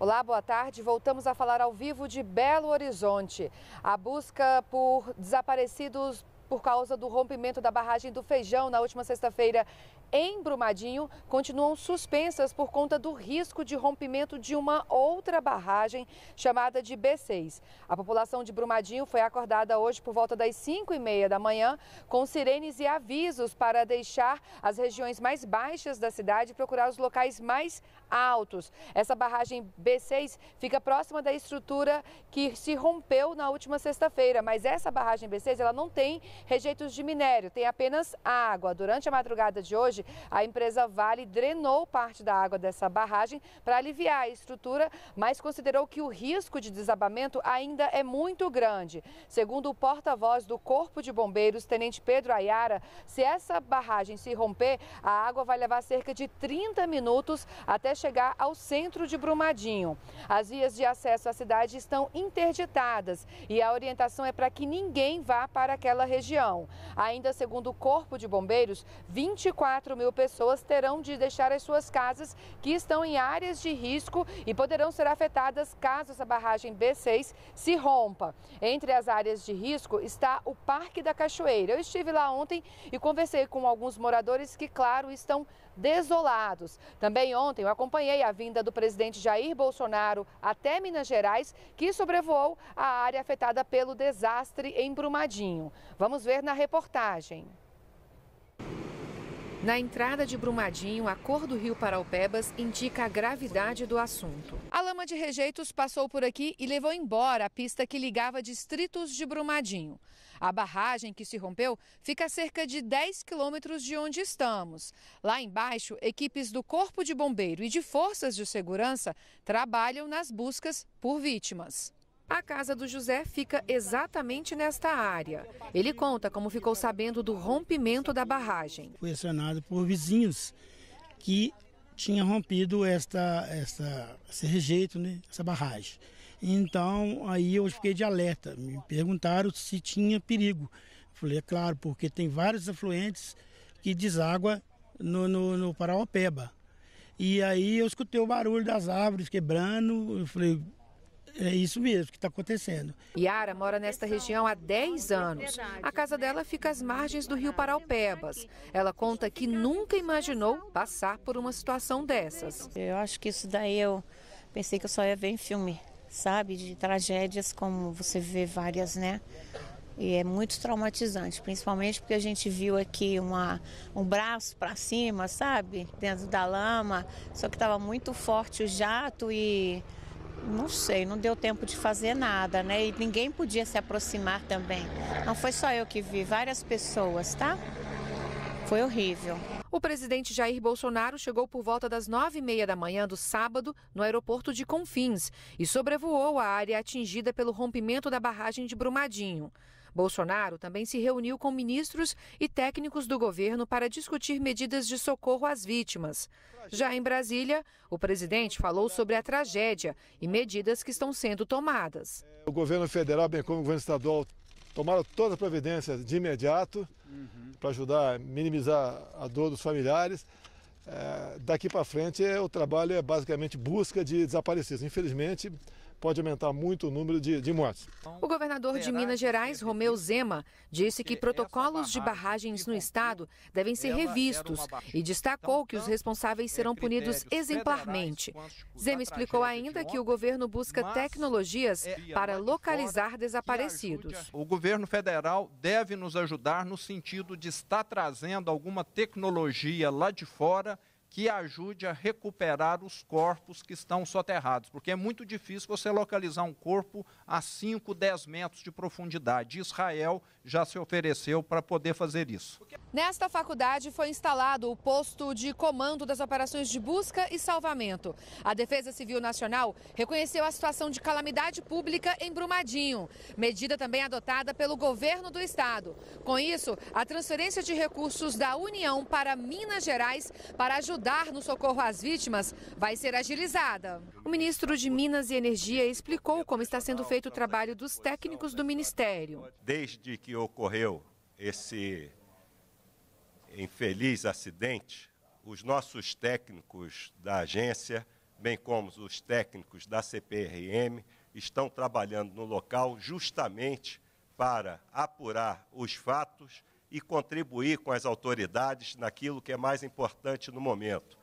Olá, boa tarde. Voltamos a falar ao vivo de Belo Horizonte. A busca por desaparecidos por causa do rompimento da barragem do Feijão na última sexta-feira em Brumadinho continuam suspensas por conta do risco de rompimento de uma outra barragem chamada de B6. A população de Brumadinho foi acordada hoje por volta das 5h30 da manhã com sirenes e avisos para deixar as regiões mais baixas da cidade e procurar os locais mais altos. Essa barragem B6 fica próxima da estrutura que se rompeu na última sexta-feira, mas essa barragem B6 ela não tem rejeitos de minério, tem apenas água. Durante a madrugada de hoje, a empresa Vale drenou parte da água dessa barragem para aliviar a estrutura, mas considerou que o risco de desabamento ainda é muito grande. Segundo o porta-voz do Corpo de Bombeiros, Tenente Pedro Ayara, se essa barragem se romper, a água vai levar cerca de 30 minutos até chegar ao centro de Brumadinho. As vias de acesso à cidade estão interditadas e a orientação é para que ninguém vá para aquela região. Ainda segundo o Corpo de Bombeiros, 24 mil pessoas terão de deixar as suas casas que estão em áreas de risco e poderão ser afetadas caso essa barragem B6 se rompa. Entre as áreas de risco está o Parque da Cachoeira. Eu estive lá ontem e conversei com alguns moradores que, claro, estão desolados. Também ontem eu acompanhei a vinda do presidente Jair Bolsonaro até Minas Gerais, que sobrevoou a área afetada pelo desastre em Brumadinho. Vamos ver na reportagem. Na entrada de Brumadinho, a cor do rio Paraupebas indica a gravidade do assunto. A lama de rejeitos passou por aqui e levou embora a pista que ligava distritos de Brumadinho. A barragem que se rompeu fica a cerca de 10 quilômetros de onde estamos. Lá embaixo, equipes do Corpo de Bombeiro e de Forças de Segurança trabalham nas buscas por vítimas. A casa do José fica exatamente nesta área. Ele conta como ficou sabendo do rompimento da barragem. Fui acionado por vizinhos que tinham rompido esse rejeito, né, essa barragem. Então, aí eu fiquei de alerta. Me perguntaram se tinha perigo. Falei, é claro, porque tem vários afluentes que deságua no Paraopeba. E aí eu escutei o barulho das árvores quebrando. Eu falei, é isso mesmo que está acontecendo. Yara mora nesta região há 10 anos. A casa dela fica às margens do rio Paraupebas. Ela conta que nunca imaginou passar por uma situação dessas. Eu acho que isso daí eu pensei que eu só ia ver em filme, sabe? De tragédias como você vê várias, né? E é muito traumatizante, principalmente porque a gente viu aqui um braço para cima, sabe? Dentro da lama, só que estava muito forte o jato e não sei, não deu tempo de fazer nada, né? E ninguém podia se aproximar também. Não foi só eu que vi, várias pessoas, tá? Foi horrível. O presidente Jair Bolsonaro chegou por volta das 9h30 da manhã do sábado no aeroporto de Confins e sobrevoou a área atingida pelo rompimento da barragem de Brumadinho. Bolsonaro também se reuniu com ministros e técnicos do governo para discutir medidas de socorro às vítimas. Já em Brasília, o presidente falou sobre a tragédia e medidas que estão sendo tomadas. O governo federal, bem como o governo estadual, tomaram todas as providências de imediato para ajudar a minimizar a dor dos familiares. Daqui para frente, o trabalho é basicamente busca de desaparecidos. Infelizmente, pode aumentar muito o número de mortes. O governador de Minas Gerais, Romeu Zema, disse que protocolos de barragens no estado devem ser revistos e destacou que os responsáveis serão punidos exemplarmente. Zema explicou ainda que o governo busca tecnologias para localizar desaparecidos. O governo federal deve nos ajudar no sentido de estar trazendo alguma tecnologia lá de fora que ajude a recuperar os corpos que estão soterrados, porque é muito difícil você localizar um corpo a 5, 10 metros de profundidade. Israel já se ofereceu para poder fazer isso. Nesta faculdade foi instalado o posto de comando das operações de busca e salvamento. A Defesa Civil Nacional reconheceu a situação de calamidade pública em Brumadinho, medida também adotada pelo governo do estado. Com isso, a transferência de recursos da União para Minas Gerais para ajudar no socorro às vítimas vai ser agilizada. O ministro de Minas e Energia explicou como está sendo feito o trabalho dos técnicos do ministério. Desde que ocorreu esse infeliz acidente, os nossos técnicos da agência bem como os técnicos da CPRM, estão trabalhando no local justamente para apurar os fatos e contribuir com as autoridades naquilo que é mais importante no momento,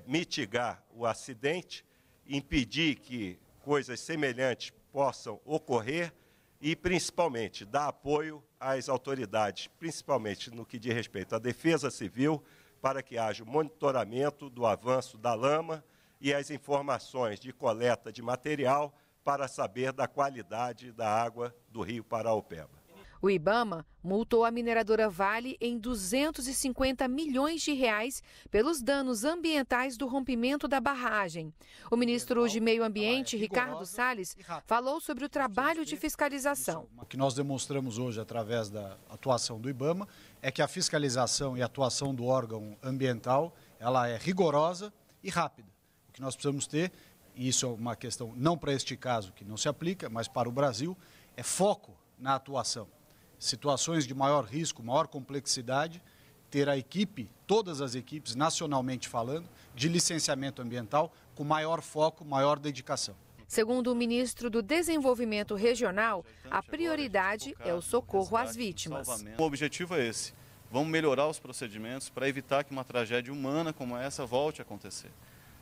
mitigar o acidente, impedir que coisas semelhantes possam ocorrer e, principalmente, dar apoio às autoridades, principalmente no que diz respeito à defesa civil, para que haja o monitoramento do avanço da lama e as informações de coleta de material para saber da qualidade da água do Rio Paraopeba. O IBAMA multou a mineradora Vale em 250 milhões de reais pelos danos ambientais do rompimento da barragem. O ministro de Meio Ambiente, Ricardo Salles, falou sobre o trabalho de fiscalização. O que nós demonstramos hoje através da atuação do IBAMA é que a fiscalização e a atuação do órgão ambiental, ela é rigorosa e rápida. O que nós precisamos ter, e isso é uma questão não para este caso que não se aplica, mas para o Brasil, é foco na atuação. Situações de maior risco, maior complexidade, ter a equipe, todas as equipes, nacionalmente falando, de licenciamento ambiental, com maior foco, maior dedicação. Segundo o ministro do Desenvolvimento Regional, a prioridade é o socorro às vítimas. O objetivo é esse. Vamos melhorar os procedimentos para evitar que uma tragédia humana como essa volte a acontecer.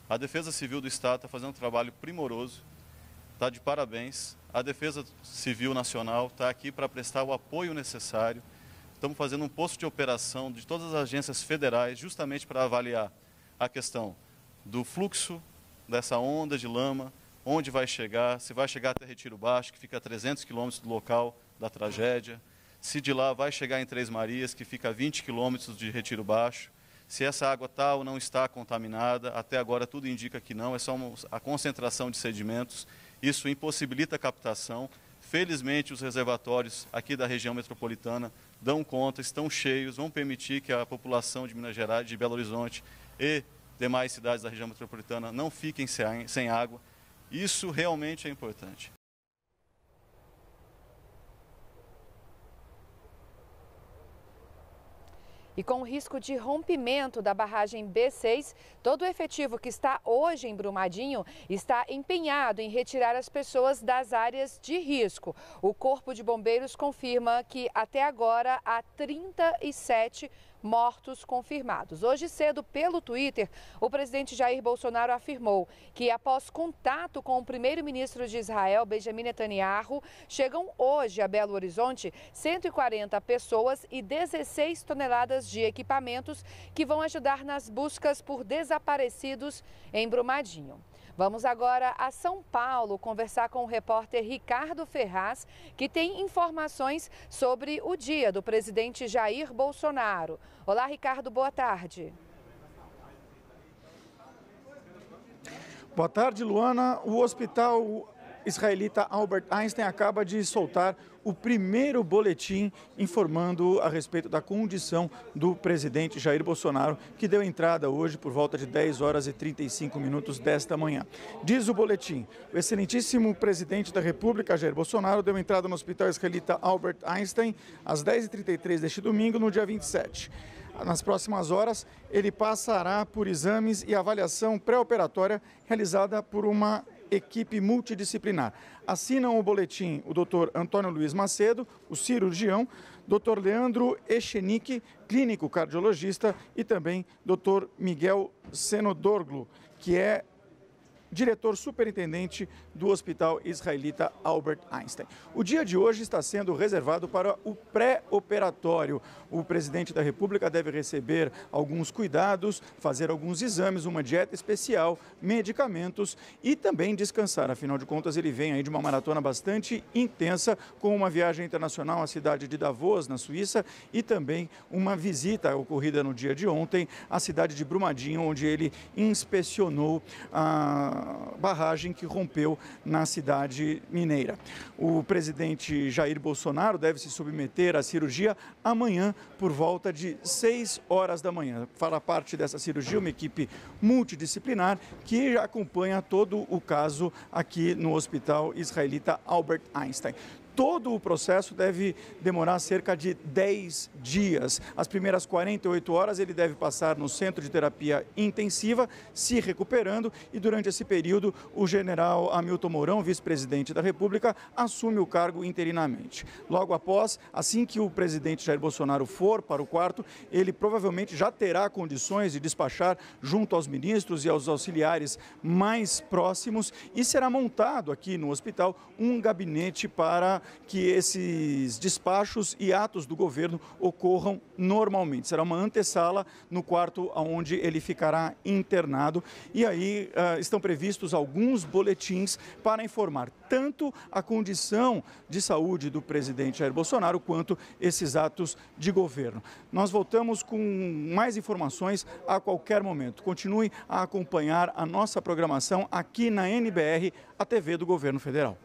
A Defesa Civil do Estado está fazendo um trabalho primoroso, está de parabéns. A Defesa Civil Nacional está aqui para prestar o apoio necessário. Estamos fazendo um posto de operação de todas as agências federais, justamente para avaliar a questão do fluxo dessa onda de lama, onde vai chegar, se vai chegar até Retiro Baixo, que fica a 300 quilômetros do local da tragédia, se de lá vai chegar em Três Marias, que fica a 20 quilômetros de Retiro Baixo, se essa água está ou não está contaminada. Até agora tudo indica que não, é só a concentração de sedimentos. Isso impossibilita a captação. Felizmente, os reservatórios aqui da região metropolitana dão conta, estão cheios, vão permitir que a população de Minas Gerais, de Belo Horizonte e demais cidades da região metropolitana não fiquem sem água. Isso realmente é importante. E com o risco de rompimento da barragem B6, todo o efetivo que está hoje em Brumadinho está empenhado em retirar as pessoas das áreas de risco. O Corpo de Bombeiros confirma que até agora há 37 mortos confirmados. Hoje cedo, pelo Twitter, o presidente Jair Bolsonaro afirmou que, após contato com o primeiro-ministro de Israel, Benjamin Netanyahu, chegam hoje a Belo Horizonte 140 pessoas e 16 toneladas de equipamentos que vão ajudar nas buscas por desaparecidos em Brumadinho. Vamos agora a São Paulo conversar com o repórter Ricardo Ferraz, que tem informações sobre o dia do presidente Jair Bolsonaro. Olá, Ricardo, boa tarde. Boa tarde, Luana. O hospital israelita Albert Einstein acaba de soltar o primeiro boletim informando a respeito da condição do presidente Jair Bolsonaro, que deu entrada hoje por volta de 10 horas e 35 minutos desta manhã. Diz o boletim: o excelentíssimo presidente da República, Jair Bolsonaro, deu entrada no hospital israelita Albert Einstein às 10h33 deste domingo, no dia 27. Nas próximas horas, ele passará por exames e avaliação pré-operatória realizada por uma equipe multidisciplinar. Assinam o boletim o Dr. Antônio Luiz Macedo, o cirurgião, Dr. Leandro Echenique, clínico cardiologista, e também Dr. Miguel Senodorglu, que é diretor superintendente do Hospital Israelita Albert Einstein. O dia de hoje está sendo reservado para o pré-operatório. O presidente da República deve receber alguns cuidados, fazer alguns exames, uma dieta especial, medicamentos e também descansar. Afinal de contas, ele vem aí de uma maratona bastante intensa, com uma viagem internacional à cidade de Davos, na Suíça, e também uma visita ocorrida no dia de ontem à cidade de Brumadinho, onde ele inspecionou a barragem que rompeu na cidade mineira. O presidente Jair Bolsonaro deve se submeter à cirurgia amanhã por volta de 6 horas da manhã. Fará parte dessa cirurgia uma equipe multidisciplinar que já acompanha todo o caso aqui no Hospital Israelita Albert Einstein. Todo o processo deve demorar cerca de 10 dias. As primeiras 48 horas ele deve passar no centro de terapia intensiva, se recuperando, e durante esse período o general Hamilton Mourão, vice-presidente da República, assume o cargo interinamente. Logo após, assim que o presidente Jair Bolsonaro for para o quarto, ele provavelmente já terá condições de despachar junto aos ministros e aos auxiliares mais próximos, e será montado aqui no hospital um gabinete para que esses despachos e atos do governo ocorram normalmente. Será uma antessala no quarto onde ele ficará internado, e aí estão previstos alguns boletins para informar tanto a condição de saúde do presidente Jair Bolsonaro quanto esses atos de governo. Nós voltamos com mais informações a qualquer momento. Continue a acompanhar a nossa programação aqui na NBR, a TV do Governo Federal.